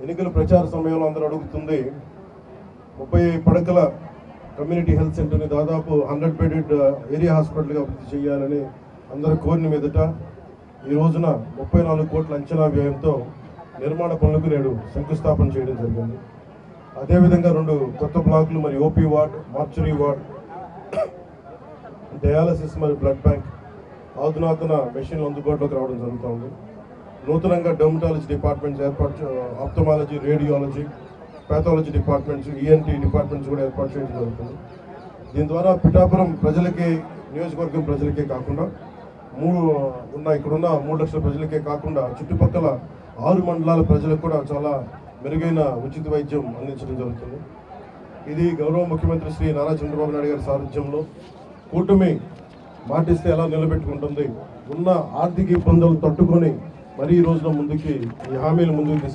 ఎన్నికల ప్రచార సమయంలో అందరూ అడుగుతుంది 30 పడకల కమ్యూనిటీ హెల్త్ సెంటర్ని దాదాపు 100 బెడెడ్ ఏరియా హాస్పిటల్గా అభివృద్ధి చేయాలని అందరూ కోరిన మీదట ఈ రోజున 34 కోట్ల అంచనా వ్యయంతో నిర్మాణ పనులకు నేడు శంకుస్థాపన చేయడం జరిగింది. అదేవిధంగా 2 కొత్త బ్లాకులు మరియు OP ward, mortuary ward, dialysis మరియు బ్లడ్ బ్యాంక్ ఆధునాతన మెషిన్లు అందుబాటులోకి రావడం జరుగుతుంది. నూతనంగా డెర్మటాలజీ డిపార్ట్మెంట్స్ ఏర్పాటు, ophthalmology, radiology, pathology departments, ENT departments కూడా ఏర్పాటు చేయడం జరుగుతుంది. దీని ద్వారా పిఠాపురం ప్రజలకే, నియోజకవర్గం ప్రజలకే కాకుండా ఇక్కడున్న 3 లక్షల ప్రజలకే కాకుండా చుట్టుపక్కల 6 మండలాల ప్రజలకు కూడా చాలా మెరుగైన ఉచిత వైద్యం అందించడం జరుగుతుంది. ఇది గౌరవ ముఖ్యమంత్రి శ్రీ నారా చంద్రబాబు నాయుడు గారి సారథ్యంలో కూటమి మాటిస్తే ఎలా నిలబెట్టుకుంటుంది, ఉన్న ఆర్థిక ఇబ్బందులు తట్టుకొని మరి ఈ రోజున ముందుకి ఈ హామీలు ముందుకు తీసుకెళ్తారు.